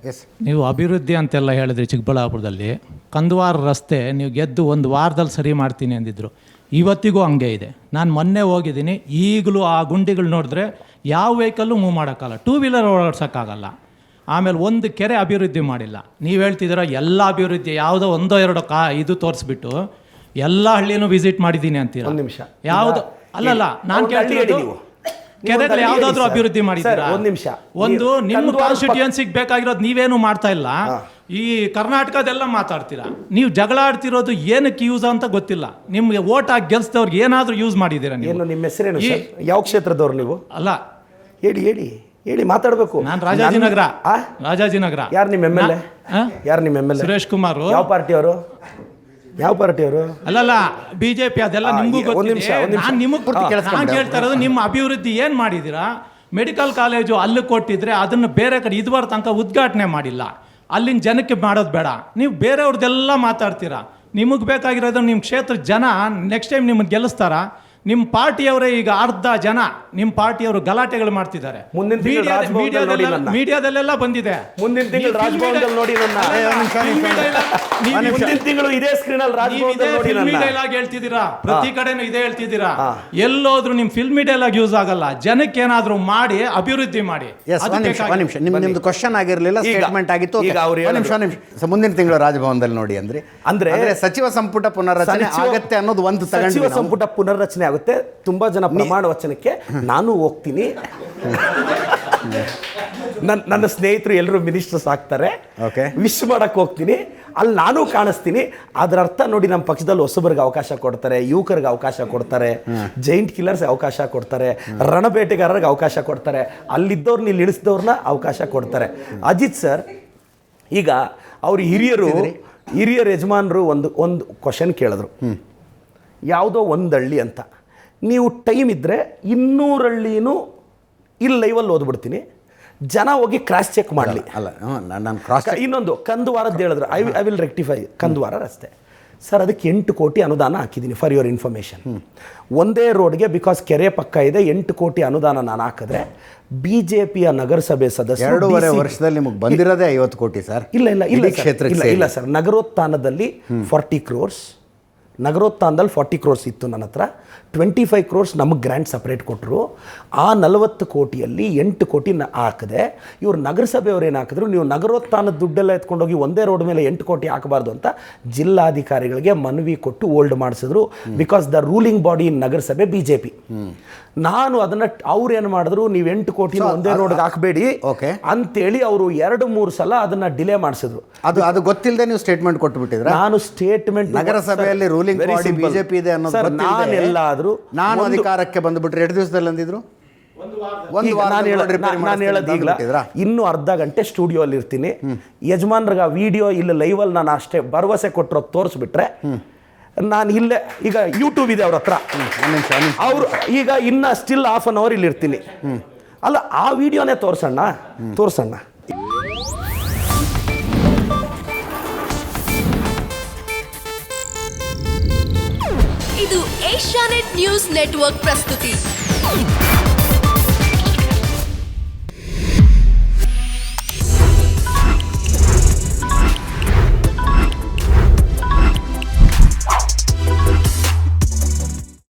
S. ನೀವು ಅಭಿವೃದ್ಧಿ ಅಂತೆಲ್ಲ ಹೇಳಿದ್ರಿ ಚಿಕ್ಕಬಳ್ಳಾಪುರದಲ್ಲಿ. ಕಂದವಾರ ರಸ್ತೆ ನೀವು ಗೆದ್ದು 1 ವಾರದಲ್ಲಿ ಸರಿ ಮಾಡ್ತೀನಿ ಅಂದಿದ್ರು. ಇವತ್ತಿಗೂ ಹಂಗೆ ಇದೆ. ನಾನು ಮೊನ್ನೆ ಹೋಗಿದ್ದೀನಿ, ಈಗಲೂ ಆ ಗುಂಡಿಗಳು ನೋಡಿದ್ರೆ ಯಾವ ವೆಹಿಕಲ್ಲು ಮೂವ್ ಮಾಡೋಕ್ಕಲ್ಲ, 2 ವೀಲರ್ ಓಡಾಡ್ಸೋಕ್ಕಾಗಲ್ಲ. ಆಮೇಲೆ ಒಂದು ಕೆರೆ ಅಭಿವೃದ್ಧಿ ಮಾಡಿಲ್ಲ. ನೀವು ಹೇಳ್ತಿದ್ದೀರ ಎಲ್ಲ ಅಭಿವೃದ್ಧಿ, ಯಾವುದೋ 1-2 ಇದು ತೋರಿಸ್ಬಿಟ್ಟು ಎಲ್ಲ ಹಳ್ಳಿನೂ ವಿಸಿಟ್ ಮಾಡಿದ್ದೀನಿ ಅಂತೀರ. ಒಂದು ನಿಮಿಷ, ಯಾವುದು ಅಲ್ಲಲ್ಲ, ನಾನು ಕೇಳ್ತಿರೋದು ಕೆರೆಗಳು ಯಾವ್ದಾದ್ರು ಅಭಿವೃದ್ಧಿ ಮಾಡಿದ್ದೀರಾ? ಒಂದು ನಿಮಿಷ. ಒಂದು ನಿಮ್ಮ ಕಾನ್ಸ್ಟಿಟ್ಯೂಯನ್ಸಿಗೆ ಬೇಕಾಗಿರೋದು ನೀವೇನು ಮಾಡ್ತಾ ಇಲ್ಲ. ಈ ಕರ್ನಾಟಕದೆಲ್ಲ ಮಾತಾಡ್ತೀರಾ. ನೀವು ಜಗಳ ಆಡ್ತಿರೋದು ಏನಕ್ಕೆ ಯೂಸ್ ಅಂತ ಗೊತ್ತಿಲ್ಲ. ನಿಮ್ಗೆ ವೋಟ್ ಹಾಕಿ ಗೆಲ್ಸಿದವ್ರಿಗೆ ಏನಾದರೂ ಯೂಸ್ ಮಾಡಿದ್ದೀರಾ ನೀವು? ಏನು ನಿಮ್ಮ ಹೆಸರೇನು ಸರ್? ಯಾವ ಕ್ಷೇತ್ರದವ್ರು ನೀವು? ಅಲ್ಲ, ಹೇಳಿ ಮಾತಾಡಬೇಕು. ನಾನು ರಾಜಾಜಿನಗರ. ರಾಜಾಜಿನಗರ. ಯಾರು ನಿಮ್ಮ ಎಮ್.ಎಲ್.ಎ? ಯಾರು ನಿಮ್ಮ ಎಮ್.ಎಲ್.ಎ? ಸುರೇಶ್ ಕುಮಾರ್. ಯಾವ ಪಾರ್ಟಿಯವರು? ಅಲ್ಲಲ್ಲ, ಬಿಜೆಪಿ. ಅದೆಲ್ಲ ನಿಮಗೂ ಗೊತ್ತಿದೆ. ನಾನು ನಿಮಗೆ ಕೇಳ್ತಾ ಇರೋದು, ನಿಮ್ಮ ಅಭಿವೃದ್ಧಿ ಏನು ಮಾಡಿದ್ದೀರಾ? ಮೆಡಿಕಲ್ ಕಾಲೇಜು ಅಲ್ಲಿ ಕೊಟ್ಟಿದ್ರೆ ಅದನ್ನು ಬೇರೆ ಕಡೆ ಇದುವರೆ ತನಕ ಉದ್ಘಾಟನೆ ಮಾಡಿಲ್ಲ. ಅಲ್ಲಿನ ಜನಕ್ಕೆ ಮಾಡೋದು ಬೇಡ. ನೀವು ಬೇರೆಯವ್ರದ್ದೆಲ್ಲ ಮಾತಾಡ್ತೀರಾ. ನಿಮಗೆ ಬೇಕಾಗಿರೋದು ನಿಮ್ಮ ಕ್ಷೇತ್ರ ಜನ ನೆಕ್ಸ್ಟ್ ಟೈಮ್ ನಿಮ್ಮನ್ನು ಗೆಲ್ಲಿಸ್ತಾರಾ? ನಿಮ್ಮ ಪಾರ್ಟಿಯವರೇ ಈಗ ಅರ್ಧ ಜನ ನಿಮ್ಮ ಪಾರ್ಟಿಯವರು ಗಲಾಟೆಗಳು ಮಾಡ್ತಿದ್ದಾರೆ. ಮೀಡಿಯಾದಲ್ಲೆಲ್ಲ ಬಂದಿದೆ. ಮುಂದಿನ ತಿಂಗಳು ರಾಜಭವನದಲ್ಲಿ ನೋಡಿ ಮುಂದಿನ ತಿಂಗಳು ಇದೇ ಸ್ಕ್ರೀನ್ ಅಲ್ಲಿ ರಾಜಭವನದಲ್ಲಿ ಡೈಲಾಗ್ ಹೇಳ್ತಿದ್ದೀರಾ, ಪ್ರತಿ ಕಡೆನೂ ಇದೇ ಹೇಳ್ತಿದ್ದೀರಾ. ಎಲ್ಲೋದ್ರು ನಿಮ್ ಫಿಲ್ಮಿ ಡೈಲಾಗ್ ಯೂಸ್ ಆಗಲ್ಲ. ಜನಕ್ಕೆ ಏನಾದ್ರು ಮಾಡಿ ಅಭಿವೃದ್ಧಿ ಮಾಡಿ. ನಿಮ್ದು ಕ್ವಶನ್ ಆಗಿರಲಿಲ್ಲ, ಸ್ಟೇಟ್ಮೆಂಟ್ ಆಗಿತ್ತು. ಮುಂದಿನ ತಿಂಗಳು ರಾಜಭವನದಲ್ಲಿ ನೋಡಿ ಅಂದ್ರೆ ಸಚಿವ ಸಂಪುಟ ಪುನರ್ರಚನೆ ಆಗತ್ತೆ ಅನ್ನೋದು ಒಂದು. ಸಚಿವ ಸಂಪುಟ ಪುನರ್ರಚನೆ ಆಗುತ್ತೆ. ತುಂಬಾ ಜನ ಪ್ರಮಾಣ ವಚನಕ್ಕೆ ನಾನು ಹೋಗ್ತೀನಿ. ನನ್ನ ಸ್ನೇಹಿತರು ಎಲ್ಲರೂ ಮಿನಿಸ್ಟರ್ಸ್ ಆಗ್ತಾರೆ. ವಿಶ್ ಮಾಡಕ್ಕೆ ಹೋಗ್ತೀನಿ. ಅಲ್ಲಿ ನಾನು ಕಾಣಿಸ್ತೀನಿ. ಅದರ ಅರ್ಥ ನೋಡಿ, ನಮ್ಮ ಪಕ್ಷದಲ್ಲಿ ಹೊಸಬರಿಗೆ ಅವಕಾಶ ಕೊಡ್ತಾರೆ, ಯುವಕರಿಗೆ ಅವಕಾಶ ಕೊಡ್ತಾರೆ, ಜೈಂಟ್ ಕಿಲ್ಲರ್ಸ್ ಅವಕಾಶ ಕೊಡ್ತಾರೆ, ರಣಬೇಟೆಗಾರರಿಗೆ ಅವಕಾಶ ಕೊಡ್ತಾರೆ, ಅಲ್ಲಿದ್ದವ್ರನ್ನ ಇಲ್ಲಿ ಇಳಿಸಿದವ್ರನ್ನ ಅವಕಾಶ ಕೊಡ್ತಾರೆ. ಅಜಿತ್ ಸರ್, ಈಗ ಅವ್ರ ಹಿರಿಯರ ಯಜಮಾನರು ಒಂದು ಕ್ವಶನ್ ಕೇಳಿದ್ರು, ಯಾವುದೋ ಒಂದು ಹಳ್ಳಿ ಅಂತ. ನೀವು ಟೈಮ್ ಇದ್ದರೆ 200 ಹಳ್ಳಿನೂ ಇಲ್ಲಿ ಲೈವಲ್ಲಿ ಓದ್ಬಿಡ್ತೀನಿ, ಜನ ಹೋಗಿ ಕ್ರಾಸ್ ಚೆಕ್ ಮಾಡಲಿ. ಇನ್ನೊಂದು ಕಂದವಾರದ್ದು ಹೇಳಿದ್ರು, ಐ ವಿಲ್ ರೆಕ್ಟಿಫೈ. ಕಂದವಾರ ರಸ್ತೆ ಸರ್, ಅದಕ್ಕೆ 8 ಕೋಟಿ ಅನುದಾನ ಹಾಕಿದ್ದೀನಿ, ಫಾರ್ ಯುವರ್ ಇನ್ಫಾರ್ಮೇಷನ್. ಒಂದೇ ರೋಡ್ಗೆ, ಬಿಕಾಸ್ ಕೆರೆ ಪಕ್ಕ ಇದೆ, 8 ಕೋಟಿ ಅನುದಾನ ನಾನು ಹಾಕಿದ್ರೆ ಬಿಜೆಪಿಯ ನಗರಸಭೆ ಸದಸ್ಯರು 2.5 ವರ್ಷದಲ್ಲಿ ನಿಮಗೆ ಬಂದಿರೋದೇ 50 ಕೋಟಿ ಸರ್. ಇಲ್ಲ ಸರ್, ನಗರೋತ್ಥಾನದಲ್ಲಿ 40 crores, ನಗರೋತ್ಥಾನದಲ್ಲಿ 40 crores ಇತ್ತು ನನ್ನ ಹತ್ರ. 25 crores ನಮಗೆ ಗ್ರ್ಯಾಂಟ್ ಸಪ್ರೇಟ್ ಕೊಟ್ಟರು. ಆ 40 ಕೋಟಿಯಲ್ಲಿ 8 ಕೋಟಿ ಹಾಕಿದೆ. ಇವ್ರು ನಗರಸಭೆಯವ್ರು ಏನು ಹಾಕಿದ್ರು, ನೀವು ನಗರೋತ್ಥಾನದ ದುಡ್ಡೆಲ್ಲ ಎತ್ಕೊಂಡೋಗಿ ಒಂದೇ ರೋಡ್ ಮೇಲೆ 8 ಕೋಟಿ ಹಾಕಬಾರ್ದು ಅಂತ ಜಿಲ್ಲಾಧಿಕಾರಿಗಳಿಗೆ ಮನವಿ ಕೊಟ್ಟು ಓಲ್ಡ್ ಮಾಡಿಸಿದ್ರು. Because the ruling body in ನಗರಸಭೆ ಬಿಜೆಪಿ. ನಾನು ಅದನ್ನ ಅವ್ರು ಏನು ಮಾಡಿದ್ರು, ನೀವು 8 ಕೋಟಿ ಒಂದೇ ರೋಡ್ಗೆ ಹಾಕಬೇಡಿ ಅಂತೇಳಿ ಅವರು 2-3 ಸಲ ಅದನ್ನ ಡಿಲೇ ಮಾಡಿಸಿದ್ರು. ಅದು ಗೊತ್ತಿಲ್ಲದೆ ನೀವು ಸ್ಟೇಟ್ಮೆಂಟ್ ಕೊಟ್ಟುಬಿಟ್ಟಿದ್ರೆ. ನಾನು ಸ್ಟೇಟ್ಮೆಂಟ್ ನಗರಸಭೆಯಲ್ಲಿ ರೂಲಿಂಗ್ ಬಾಡಿ ಬಿಜೆಪಿ ಇದೆ ಅನ್ನೋದು ನಾನು ಅಧಿಕಾರಕ್ಕೆ ಬಂದುಬಿಟ್ರೆ 2 ದಿವಸದಲ್ಲಿ ಅಂದಿದ್ರು. ನಾನು ಹೇಳೋದೀಗ ಇನ್ನೂ ಅರ್ಧ ಗಂಟೆ ಸ್ಟುಡಿಯೋ ಅಲ್ಲಿ ಇರ್ತೀನಿ. ಯಜಮಾನ್ರಿಗೆ ವಿಡಿಯೋ ಇಲ್ಲಿ ಲೈವಲ್ಲಿ ನಾನು ಅಷ್ಟೇ ಭರವಸೆ ಕೊಟ್ಟರು ತೋರಿಸ್ಬಿಟ್ರೆ, ನಾನು ಇಲ್ಲೇ ಈಗ ಯೂಟ್ಯೂಬ್ ಇದೆ ಅವ್ರ ಹತ್ರ, ಅವರು ಈಗ ಇನ್ನ ಸ್ಟಿಲ್ ½ an hour ಇಲ್ಲಿ ಇರ್ತೀನಿ. ಅಲ್ಲ, ಆ ವಿಡಿಯೋನೇ ತೋರ್ಸಣ್ಣ. ಇದು ಏಷ್ಯಾನೆಟ್ ನ್ಯೂಸ್ ನೆಟ್ವರ್ಕ್ ಪ್ರಸ್ತುತಿ.